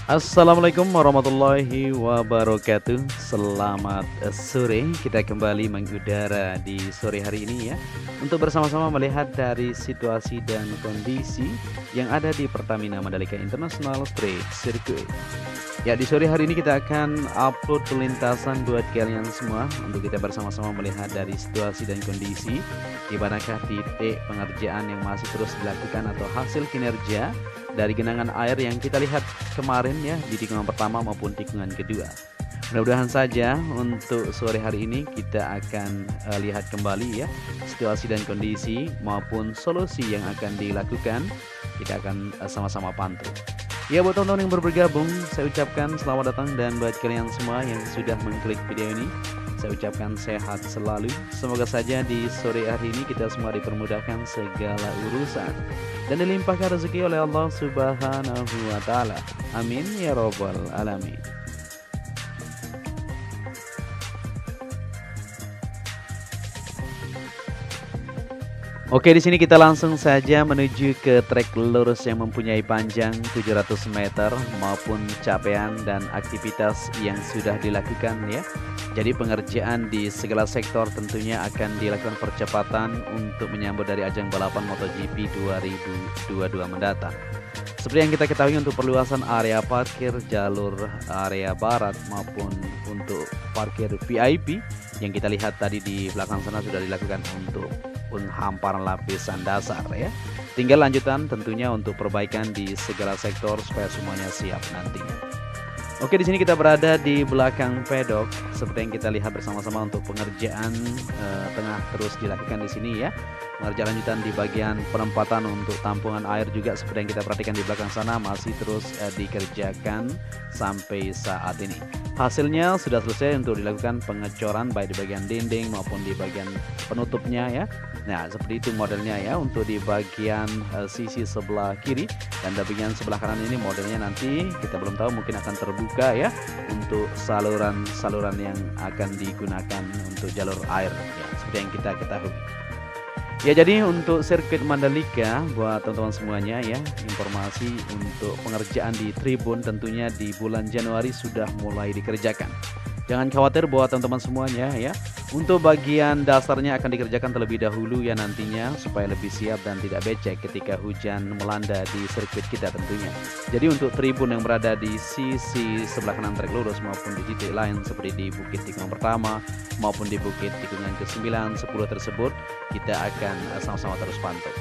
Assalamualaikum warahmatullahi wabarakatuh. Selamat sore. Kita kembali mengudara di sore hari ini ya, untuk bersama-sama melihat dari situasi dan kondisi yang ada di Pertamina Mandalika International Street Circuit. Ya, di sore hari ini kita akan upload lintasan buat kalian semua untuk kita bersama-sama melihat dari situasi dan kondisi di manakah titik pengerjaan yang masih terus dilakukan atau hasil kinerja dari genangan air yang kita lihat kemarin ya di tikungan pertama maupun tikungan kedua. Mudah-mudahan saja untuk sore hari ini kita akan lihat kembali ya situasi dan kondisi maupun solusi yang akan dilakukan. Kita akan sama-sama pantau. Ya, buat teman-teman yang baru bergabung, saya ucapkan selamat datang, dan buat kalian semua yang sudah mengklik video ini, saya ucapkan sehat selalu. Semoga saja di sore hari ini kita semua dipermudahkan segala urusan dan dilimpahkan rezeki oleh Allah Subhanahu wa taala. Amin ya robbal alamin. Oke, di sini kita langsung saja menuju ke trek lurus yang mempunyai panjang 700 meter maupun capaian dan aktivitas yang sudah dilakukan ya. Jadi pengerjaan di segala sektor tentunya akan dilakukan percepatan untuk menyambut dari ajang balapan MotoGP 2022 mendatang. Seperti yang kita ketahui, untuk perluasan area parkir jalur area barat maupun untuk parkir VIP yang kita lihat tadi di belakang sana sudah dilakukan untuk penghamparan lapisan dasar ya. Tinggal lanjutan tentunya untuk perbaikan di segala sektor supaya semuanya siap nantinya. Oke, di sini kita berada di belakang pedok seperti yang kita lihat bersama-sama untuk pengerjaan tengah terus dilakukan di sini ya. Pengerjaan lanjutan di bagian penempatan untuk tampungan air juga seperti yang kita perhatikan di belakang sana masih terus dikerjakan sampai saat ini. Hasilnya sudah selesai untuk dilakukan pengecoran baik di bagian dinding maupun di bagian penutupnya ya. Nah, seperti itu modelnya ya untuk di bagian sisi sebelah kiri, dan di bagian sebelah kanan ini modelnya nanti kita belum tahu, mungkin akan terbuka ya untuk saluran-saluran yang akan digunakan untuk jalur air ya, seperti yang kita ketahui. Ya, jadi untuk sirkuit Mandalika buat teman-teman semuanya ya, informasi untuk pengerjaan di tribun tentunya di bulan Januari sudah mulai dikerjakan. Jangan khawatir buat teman-teman semuanya ya. Untuk bagian dasarnya akan dikerjakan terlebih dahulu ya nantinya supaya lebih siap dan tidak becek ketika hujan melanda di sirkuit kita tentunya. Jadi untuk tribun yang berada di sisi sebelah kanan trek lurus maupun di titik lain seperti di bukit tikungan pertama maupun di bukit tikungan ke-9, 10 tersebut kita akan sama-sama terus pantau.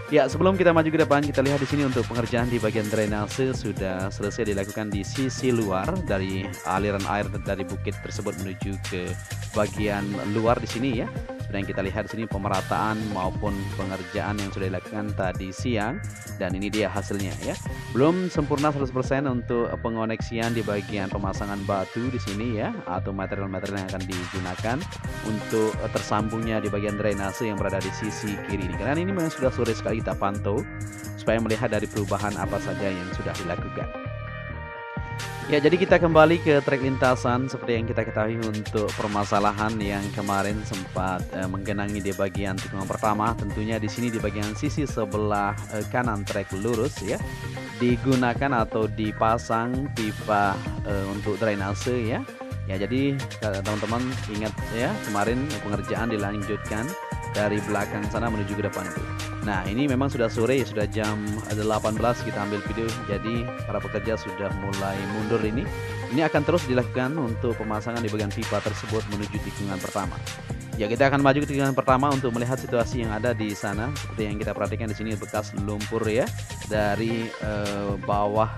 Ya, sebelum kita maju ke depan, kita lihat di sini untuk pengerjaan di bagian drainase sudah selesai dilakukan di sisi luar dari aliran air dari bukit tersebut menuju ke bagian luar di sini ya. Seperti yang kita lihat di sini pemerataan maupun pengerjaan yang sudah dilakukan tadi siang, dan ini dia hasilnya ya. Belum sempurna 100% untuk pengoneksian di bagian pemasangan batu di sini ya, atau material-material yang akan digunakan untuk tersambungnya di bagian drainase yang berada di sisi kiri ini. Karena ini memang sudah sore sekali kita pantau supaya melihat dari perubahan apa saja yang sudah dilakukan. Ya, jadi kita kembali ke trek lintasan seperti yang kita ketahui untuk permasalahan yang kemarin sempat menggenangi di bagian tikungan pertama. Tentunya di sini di bagian sisi sebelah kanan trek lurus ya, digunakan atau dipasang pipa untuk drainase ya. Ya, jadi teman-teman ingat ya, kemarin pengerjaan dilanjutkan dari belakang sana menuju ke depan itu. Nah, ini memang sudah sore, sudah jam 18 kita ambil video. Jadi para pekerja sudah mulai mundur ini. Ini akan terus dilakukan untuk pemasangan di bagian pipa tersebut menuju tikungan pertama. Ya, kita akan maju ke tikungan pertama untuk melihat situasi yang ada di sana. Seperti yang kita perhatikan di sini bekas lumpur ya dari bawah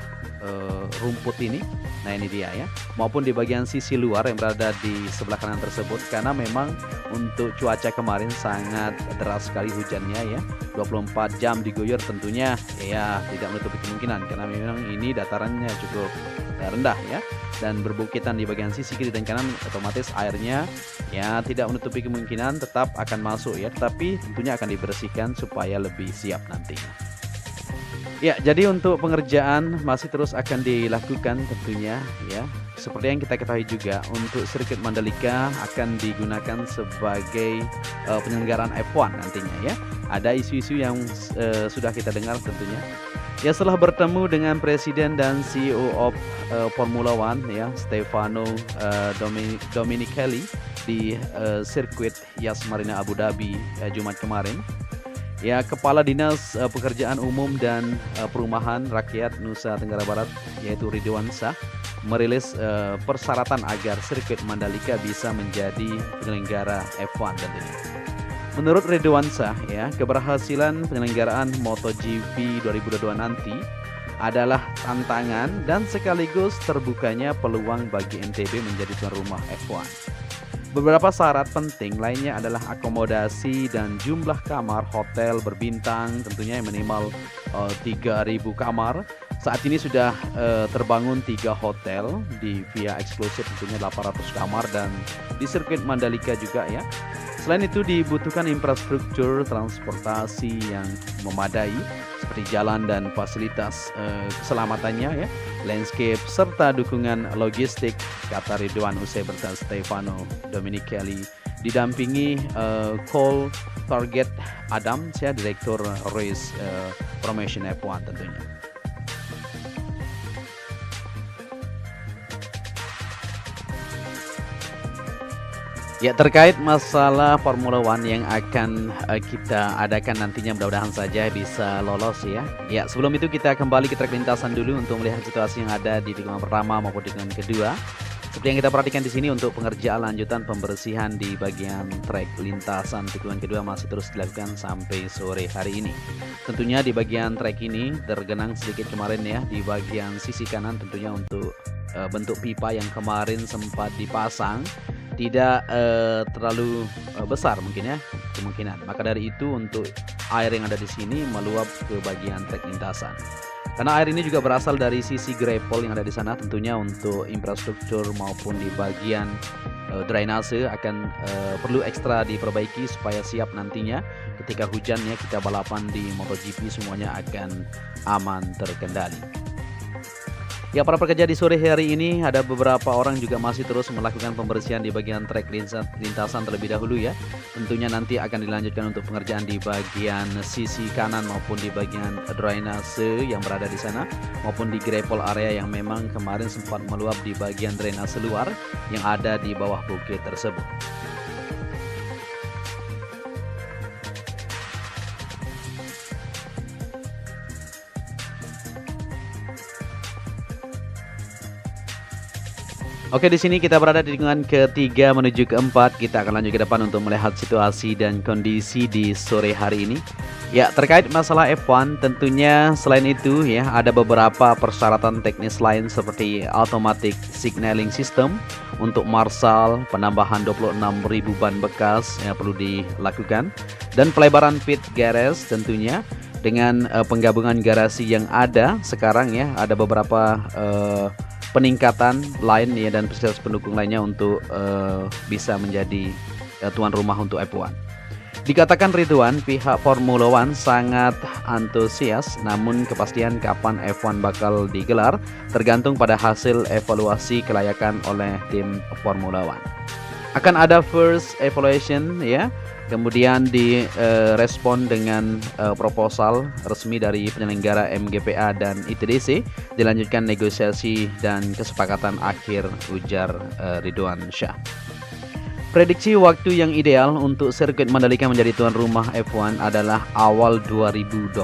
rumput ini. Nah, ini dia ya. Maupun di bagian sisi luar yang berada di sebelah kanan tersebut, karena memang untuk cuaca kemarin sangat deras sekali hujannya ya. 24 jam diguyur tentunya ya tidak menutup kemungkinan, karena memang ini datarannya cukup rendah ya, dan berbukitan di bagian sisi kiri dan kanan, otomatis airnya ya tidak menutupi kemungkinan tetap akan masuk ya, tetapi tentunya akan dibersihkan supaya lebih siap nantinya. Ya, jadi untuk pengerjaan masih terus akan dilakukan tentunya ya. Seperti yang kita ketahui juga, untuk sirkuit Mandalika akan digunakan sebagai penyelenggaraan F1 nantinya ya. Ada isu-isu yang sudah kita dengar tentunya Ya, setelah bertemu dengan Presiden dan CEO of Formula One ya, Stefano Domenicali di sirkuit Yas Marina Abu Dhabi Jumat kemarin. Ya, Kepala Dinas Pekerjaan Umum dan Perumahan Rakyat Nusa Tenggara Barat yaitu Ridwan Shah merilis persyaratan agar sirkuit Mandalika bisa menjadi penyelenggara F1 tentunya. Menurut Ridwan Shah ya, keberhasilan penyelenggaraan MotoGP 2022 nanti adalah tantangan dan sekaligus terbukanya peluang bagi NTB menjadi tuan rumah F1. Beberapa syarat penting lainnya adalah akomodasi dan jumlah kamar hotel berbintang tentunya yang minimal 3.000 kamar. Saat ini sudah terbangun 3 hotel di Via Eksklusif tentunya 800 kamar dan di sirkuit Mandalika juga ya. Selain itu dibutuhkan infrastruktur transportasi yang memadai seperti jalan dan fasilitas keselamatannya ya, landscape serta dukungan logistik, kata Ridwan usai bertemu Stefano Domenicali didampingi Cole Target Adams ya, Direktur Race Promotion F1 tentunya. Ya, terkait masalah Formula One yang akan kita adakan nantinya, mudah-mudahan saja bisa lolos ya. Ya, sebelum itu kita kembali ke trek lintasan dulu untuk melihat situasi yang ada di tikungan pertama maupun tikungan kedua. Seperti yang kita perhatikan di sini untuk pengerjaan lanjutan pembersihan di bagian trek lintasan tikungan kedua masih terus dilakukan sampai sore hari ini. Tentunya di bagian trek ini tergenang sedikit kemarin ya di bagian sisi kanan tentunya untuk bentuk pipa yang kemarin sempat dipasang tidak terlalu besar mungkin ya kemungkinan. Maka dari itu untuk air yang ada di sini meluap ke bagian trek lintasan. Karena air ini juga berasal dari sisi gravel yang ada di sana, tentunya untuk infrastruktur maupun di bagian drainase akan perlu ekstra diperbaiki supaya siap nantinya ketika hujan ya kita balapan di MotoGP semuanya akan aman terkendali. Ya, para pekerja di sore hari ini ada beberapa orang juga masih terus melakukan pembersihan di bagian trek lintasan terlebih dahulu ya. Tentunya nanti akan dilanjutkan untuk pengerjaan di bagian sisi kanan maupun di bagian drainase yang berada di sana maupun di gravel area yang memang kemarin sempat meluap di bagian drainase luar yang ada di bawah bukit tersebut. Oke, di sini kita berada di tikungan ketiga menuju keempat. Kita akan lanjut ke depan untuk melihat situasi dan kondisi di sore hari ini. Ya, terkait masalah F1 tentunya selain itu ya ada beberapa persyaratan teknis lain seperti automatic signaling system untuk marshal, penambahan 26.000 ban bekas yang perlu dilakukan dan pelebaran pit garage tentunya dengan penggabungan garasi yang ada sekarang ya ada beberapa peningkatan lain ya dan fasilitas pendukung lainnya untuk bisa menjadi tuan rumah untuk F1. Dikatakan Ridwan, pihak Formula One sangat antusias, namun kepastian kapan F1 bakal digelar tergantung pada hasil evaluasi kelayakan oleh tim Formula One. Akan ada first evaluation ya, kemudian direspon dengan proposal resmi dari penyelenggara MGPA dan ITDC, dilanjutkan negosiasi dan kesepakatan akhir, ujar Ridwan Shah. Prediksi waktu yang ideal untuk sirkuit Mandalika menjadi tuan rumah F1 adalah awal 2024.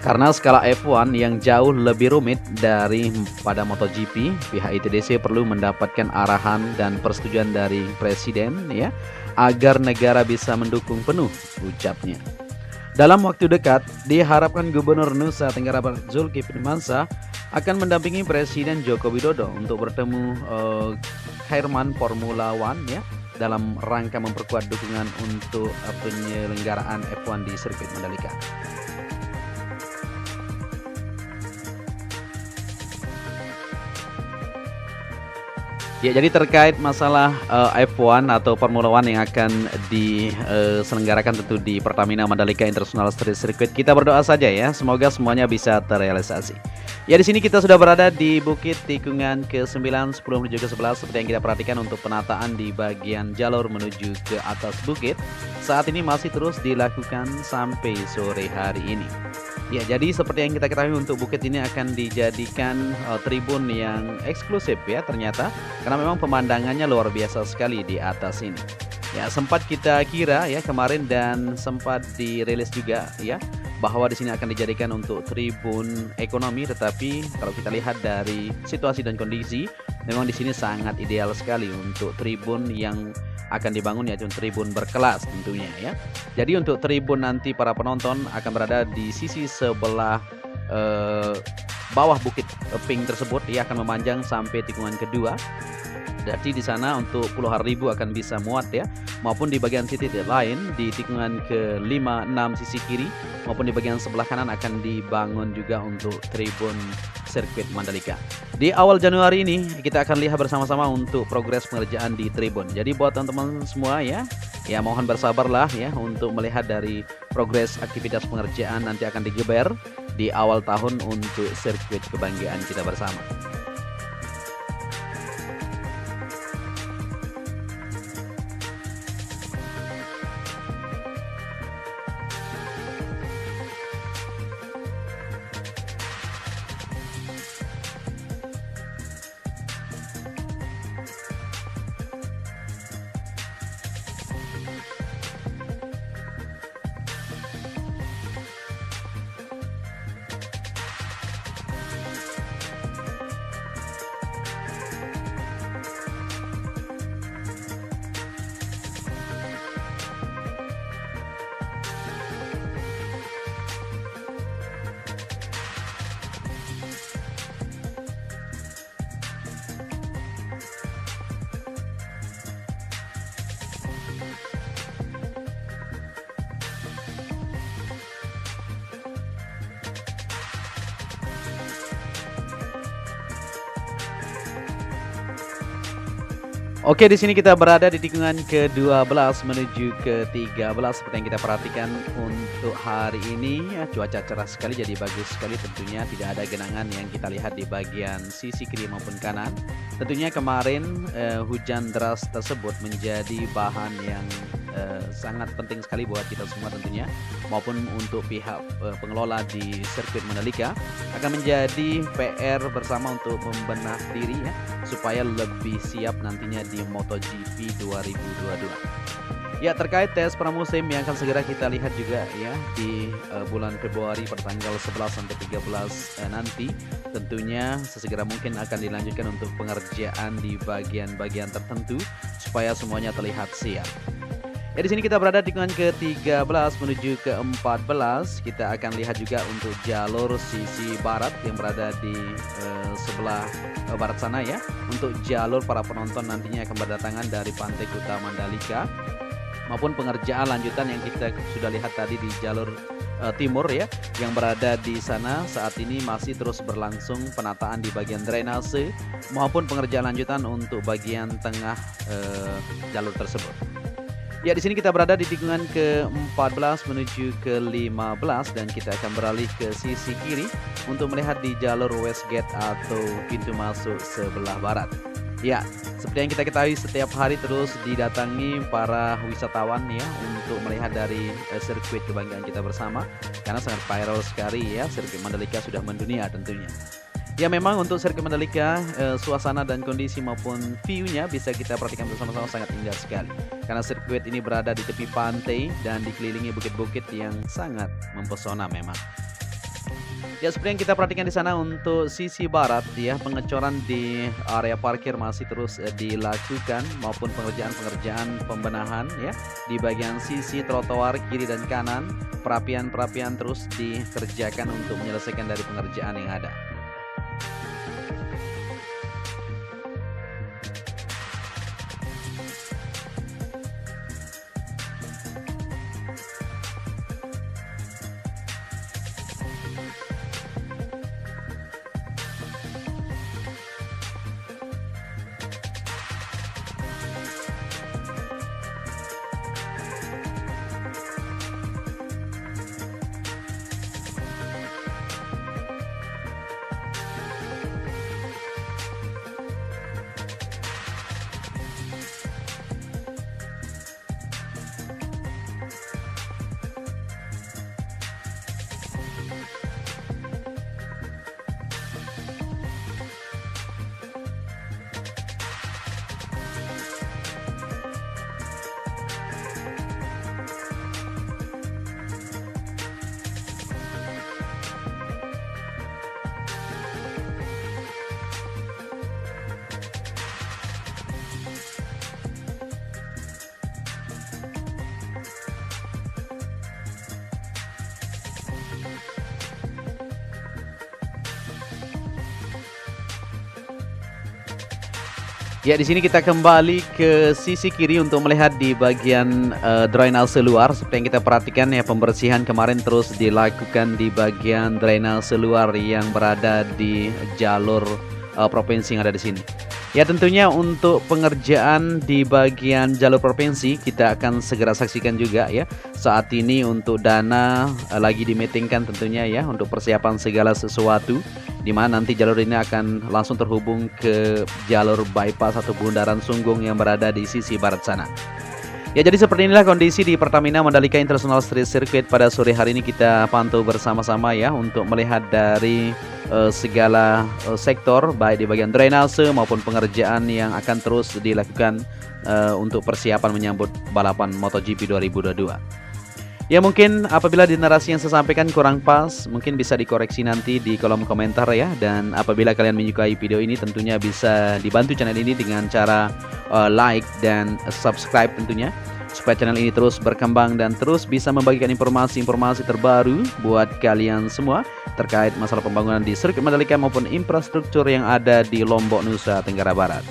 Karena skala F1 yang jauh lebih rumit dari pada MotoGP, pihak ITDC perlu mendapatkan arahan dan persetujuan dari presiden ya agar negara bisa mendukung penuh, ucapnya. Dalam waktu dekat, diharapkan Gubernur Nusa Tenggara Barat Zulkifli Mansah akan mendampingi Presiden Joko Widodo untuk bertemu Chairman Formula One ya dalam rangka memperkuat dukungan untuk penyelenggaraan F1 di sirkuit Mandalika. Ya, jadi terkait masalah F1 atau Formula One yang akan diselenggarakan tentu di Pertamina Mandalika International Street Circuit, kita berdoa saja ya, semoga semuanya bisa terrealisasi. Ya, di sini kita sudah berada di bukit tikungan ke-9, 10 menuju ke-11 seperti yang kita perhatikan untuk penataan di bagian jalur menuju ke atas bukit. Saat ini masih terus dilakukan sampai sore hari ini. Ya, jadi seperti yang kita ketahui untuk bukit ini akan dijadikan, tribun yang eksklusif ya ternyata, karena memang pemandangannya luar biasa sekali di atas ini. Ya, sempat kita kira ya kemarin dan sempat dirilis juga ya, bahwa di sini akan dijadikan untuk tribun ekonomi, tetapi kalau kita lihat dari situasi dan kondisi, memang di sini sangat ideal sekali untuk tribun yang akan dibangun, yaitu tribun berkelas tentunya ya. Jadi untuk tribun nanti para penonton akan berada di sisi sebelah eh, bawah bukit pink tersebut, ia akan memanjang sampai tikungan kedua. Jadi di sana untuk puluhan ribu akan bisa muat ya, maupun di bagian titik lain di tikungan ke-5, 6 sisi kiri maupun di bagian sebelah kanan akan dibangun juga untuk tribun sirkuit Mandalika. Di awal Januari ini kita akan lihat bersama-sama untuk progres pengerjaan di tribun. Jadi buat teman-teman semua ya, mohon bersabarlah ya untuk melihat dari progres aktivitas pengerjaan nanti akan digeber di awal tahun untuk sirkuit kebanggaan kita bersama. Oke, di sini kita berada di tikungan ke-12 menuju ke-13 seperti yang kita perhatikan untuk hari ini ya, cuaca cerah sekali, jadi bagus sekali tentunya, tidak ada genangan yang kita lihat di bagian sisi kiri maupun kanan. Tentunya kemarin hujan deras tersebut menjadi bahan yang sangat penting sekali buat kita semua tentunya, maupun untuk pihak pengelola di sirkuit Mandalika akan menjadi PR bersama untuk membenah diri ya, supaya lebih siap nantinya di MotoGP 2022. Ya, terkait tes pramusim yang akan segera kita lihat juga ya di bulan Februari pada tanggal 11 sampai 13 nanti, tentunya sesegera mungkin akan dilanjutkan untuk pengerjaan di bagian-bagian tertentu supaya semuanya terlihat siap. Ya, di sini kita berada di tikungan ke-13 menuju ke-14. Kita akan lihat juga untuk jalur sisi barat yang berada di sebelah barat sana ya. Untuk jalur para penonton nantinya akan berdatangan dari Pantai Kuta Mandalika, maupun pengerjaan lanjutan yang kita sudah lihat tadi di jalur timur ya, yang berada di sana saat ini masih terus berlangsung penataan di bagian drainase maupun pengerjaan lanjutan untuk bagian tengah jalur tersebut. Ya, di sini kita berada di tikungan ke-14 menuju ke-15 dan kita akan beralih ke sisi kiri untuk melihat di jalur West Gate atau pintu masuk sebelah barat. Ya, seperti yang kita ketahui setiap hari terus didatangi para wisatawan ya untuk melihat dari sirkuit kebanggaan kita bersama, karena sangat viral sekali ya, sirkuit Mandalika sudah mendunia tentunya. Ya, memang untuk sirkuit Mandalika suasana dan kondisi maupun view-nya bisa kita perhatikan bersama-sama sangat indah sekali, karena sirkuit ini berada di tepi pantai dan dikelilingi bukit-bukit yang sangat mempesona memang. Ya, seperti yang kita perhatikan di sana untuk sisi barat ya, pengecoran di area parkir masih terus dilakukan maupun pengerjaan pembenahan ya di bagian sisi trotoar kiri dan kanan. Perapian-perapian terus dikerjakan untuk menyelesaikan dari pengerjaan yang ada. Ya, di sini kita kembali ke sisi kiri untuk melihat di bagian drainase luar. Seperti yang kita perhatikan ya, pembersihan kemarin terus dilakukan di bagian drainase luar yang berada di jalur provinsi yang ada di sini. Ya, tentunya untuk pengerjaan di bagian jalur provinsi kita akan segera saksikan juga ya. Saat ini untuk dana lagi dimeetingkan tentunya ya untuk persiapan segala sesuatu, di mana nanti jalur ini akan langsung terhubung ke jalur bypass atau bundaran Sunggung yang berada di sisi barat sana. Ya, jadi seperti inilah kondisi di Pertamina Mandalika International Street Circuit pada sore hari ini. Kita pantau bersama-sama ya untuk melihat dari segala sektor, baik di bagian drainase maupun pengerjaan yang akan terus dilakukan untuk persiapan menyambut balapan MotoGP 2022. Ya, mungkin apabila di narasi yang saya sampaikan kurang pas, mungkin bisa dikoreksi nanti di kolom komentar ya. Dan apabila kalian menyukai video ini, tentunya bisa dibantu channel ini dengan cara like dan subscribe tentunya, supaya channel ini terus berkembang dan terus bisa membagikan informasi-informasi terbaru buat kalian semua terkait masalah pembangunan di sirkuit Mandalika maupun infrastruktur yang ada di Lombok, Nusa Tenggara Barat.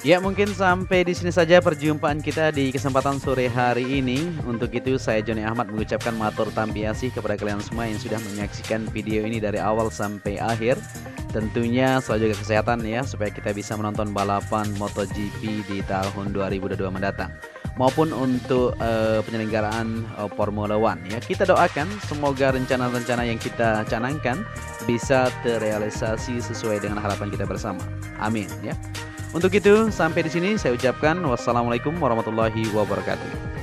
Ya, mungkin sampai di sini saja perjumpaan kita di kesempatan sore hari ini. Untuk itu saya Joni Ahmad mengucapkan matur tampi asih kepada kalian semua yang sudah menyaksikan video ini dari awal sampai akhir. Tentunya selalu jaga kesehatan ya, supaya kita bisa menonton balapan MotoGP di tahun 2022 mendatang, maupun untuk penyelenggaraan Formula One ya. Kita doakan semoga rencana-rencana yang kita canangkan bisa terrealisasi sesuai dengan harapan kita bersama. Amin ya. Untuk itu, sampai di sini saya ucapkan wassalamualaikum warahmatullahi wabarakatuh.